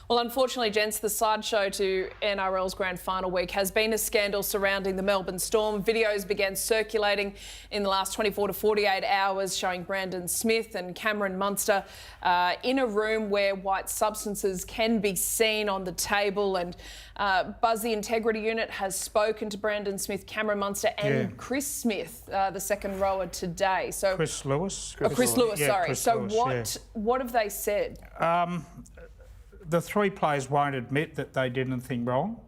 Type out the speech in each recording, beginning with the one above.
Well, unfortunately, gents, the sideshow to NRL's grand final week has been a scandal surrounding the Melbourne Storm. Videos began circulating in the last 24 to 48 hours showing Brandon Smith and Cameron Munster in a room where white substances can be seen on the table. And Buzz, the Integrity Unit, has spoken to Brandon Smith, Cameron Munster and Chris Smith, the second rower today. So Chris Lewis. Chris Lewis, sorry. Chris so Lewis, what have they said? The three players won't admit that they did anything wrong,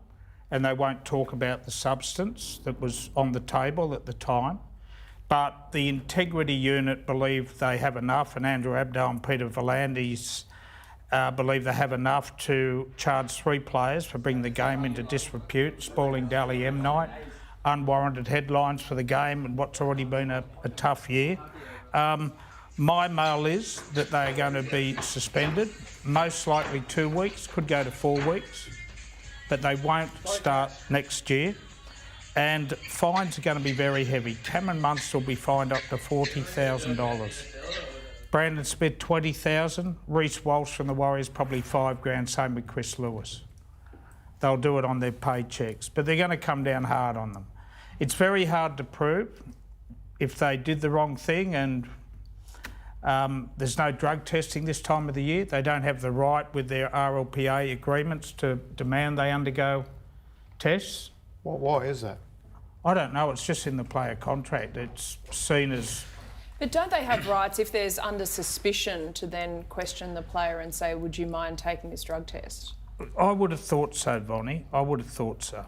and they won't talk about the substance that was on the table at the time. But the Integrity Unit believe they have enough, and Andrew Abdo and Peter Volandis believe they have enough to charge three players for bringing the game into disrepute, spoiling Dally M night, unwarranted headlines for the game and what's already been a tough year. My mail is that they are going to be suspended, most likely 2 weeks, could go to 4 weeks, but they won't start next year. And fines are going to be very heavy. Cameron Munster will be fined up to $40,000. Brandon Smith, $20,000. Reece Walsh from the Warriors, probably $5,000, same with Chris Lewis. They'll do it on their paychecks, but they're going to come down hard on them. It's very hard to prove if they did the wrong thing, and there's no drug testing this time of the year. They don't have the right with their RLPA agreements to demand they undergo tests. Well, why is that? I don't know. It's just in the player contract. It's seen as... But don't they have rights if there's under suspicion to then question the player and say, would you mind taking this drug test? I would have thought so, Vonnie. I would have thought so.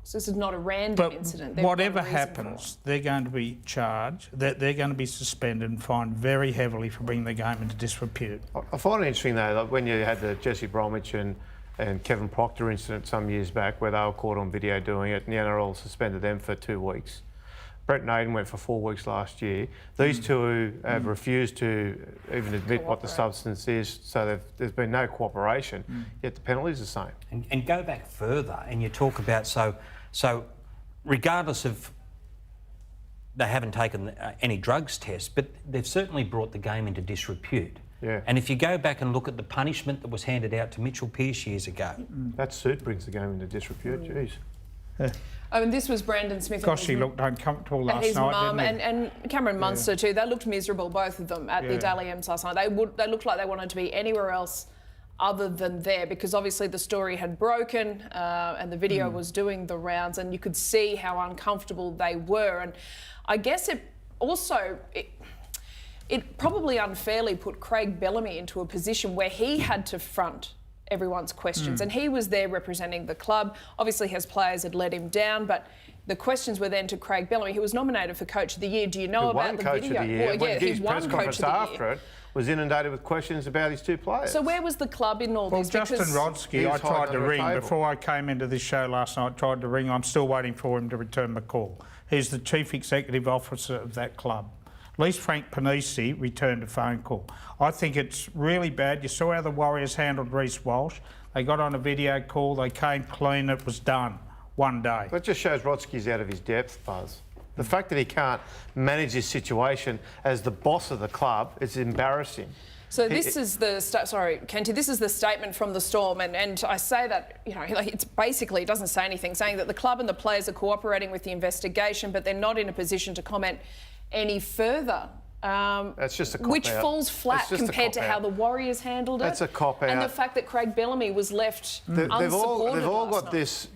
So this is not a random incident. They've whatever happens, they're going to be charged, they're going to be suspended and fined very heavily for bringing the game into disrepute. I find it interesting, though, that when you had the Jesse Bromwich and Kevin Proctor incident some years back where they were caught on video doing it and the NRL suspended them for 2 weeks. Brett Naden went for 4 weeks last year. These two have refused to even admit what the substance is, so there's been no cooperation, yet the penalty's the same. And go back further and you talk about, so regardless of they haven't taken any drugs test, but they've certainly brought the game into disrepute. Yeah. And if you go back and look at the punishment that was handed out to Mitchell Pearce years ago. That suit brings the game into disrepute, jeez. Yeah. I mean, this was Brandon Smith. Gosh, he looked uncomfortable last night, his mum didn't he? and Cameron Munster too. They looked miserable, both of them, at the Dally M's last night. They looked like they wanted to be anywhere else other than there, because obviously the story had broken and the video was doing the rounds, and you could see how uncomfortable they were. And I guess it also... It probably unfairly put Craig Bellamy into a position where he had to front everyone's questions, and he was there representing the club. Obviously his players had let him down, but the questions were then to Craig Bellamy, who was nominated for Coach of the Year. Do you know about the video? Coach of the Year. Well, yeah, his press conference after it was inundated with questions about his two players. So where was the club in all this? Well, Justin Rodsky, I tried to ring before I came into this show last night. Tried to ring. I'm still waiting for him to return my call. He's the Chief Executive Officer of that club. At least Frank Panisi returned a phone call. I think it's really bad. You saw how the Warriors handled Reece Walsh. They got on a video call, they came clean, it was done. One day. That just shows Rodsky's out of his depth, Buzz. The fact that he can't manage his situation as the boss of the club is embarrassing. So this is the sorry, Kenty. This is the statement from the Storm, and I say that, you know, like, it's basically, it doesn't say anything, saying that the club and the players are cooperating with the investigation, but they're not in a position to comment any further. That's just a cop-out. Which falls flat compared to how the Warriors handled it. That's a cop-out. And the fact that Craig Bellamy was left unsupported. They've all got this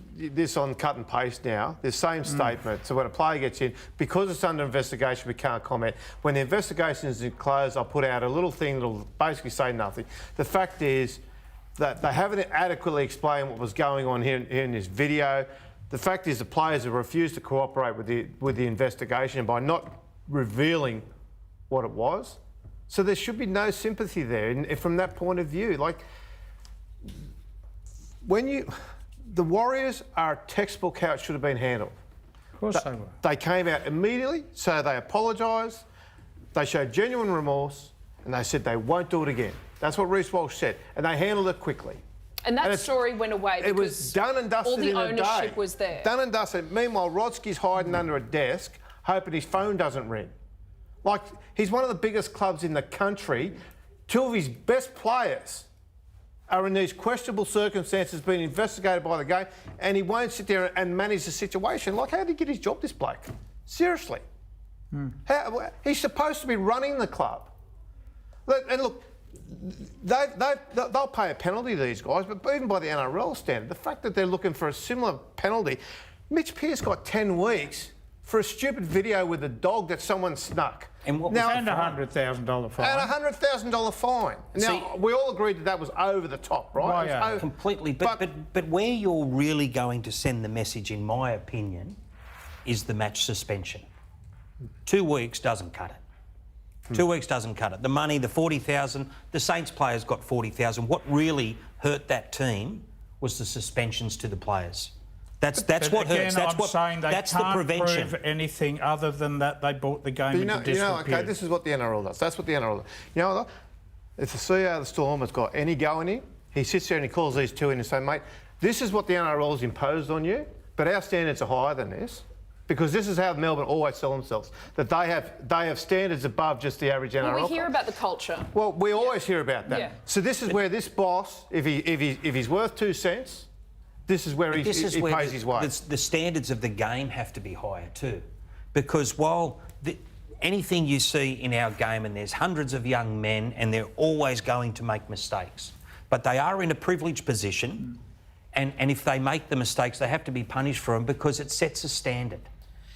on cut and paste now, this same statement. So when a player gets in, because it's under investigation, we can't comment. When the investigation is closed, I'll put out a little thing that'll basically say nothing. The fact is that they haven't adequately explained what was going on here in this video. The fact is the players have refused to cooperate with the investigation, and by not revealing what it was. So there should be no sympathy there and from that point of view. Like, the Warriors are textbook how it should have been handled. Of course they were. They came out immediately, so they apologised, they showed genuine remorse, and they said they won't do it again. That's what Reece Walsh said, and they handled it quickly. And that story went away because it was done and dusted all the in a day. ownership was there. Done and dusted. Meanwhile, Rodsky's hiding under a desk, hoping his phone doesn't ring. Like, he's one of the biggest clubs in the country. Two of his best players are in these questionable circumstances being investigated by the game, and he won't sit there and manage the situation. Like, how did he get his job, this bloke? Seriously. He's supposed to be running the club. And look, they'll pay a penalty, these guys, but even by the NRL standard, the fact that they're looking for a similar penalty, Mitch Pearce got 10 weeks for a stupid video with a dog that someone snuck. And what And was a $100,000 fine. And a $100,000 fine. Now, we all agreed that was over the top, right? Right, It was yeah. completely, but where you're really going to send the message, in my opinion, is the match suspension. 2 weeks doesn't cut it. 2 weeks doesn't cut it. The money, the 40,000, the Saints players got 40,000. What really hurt that team was the suspensions to the players. That's what again, hurts. That's I'm what. saying they that's can't the prevention. prove anything other than that they brought the game into disrepute. Okay, this is what the NRL does. That's what the NRL does. You know what? If the CEO of the Storm has got any go in him, he sits there and he calls these two in and says, mate, this is what the NRL has imposed on you, but our standards are higher than this. Because this is how Melbourne always sell themselves, that they have standards above just the average NRL. Well, we hear about the culture. Well, we always hear about that. Yeah. So this is where this boss, if he's worth 2 cents, this is where he pays his way. The standards of the game have to be higher too, because while anything you see in our game, and there's hundreds of young men, and they're always going to make mistakes, but they are in a privileged position, and if they make the mistakes, they have to be punished for them because it sets a standard.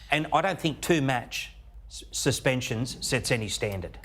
And I don't think 2 match suspensions sets any standard.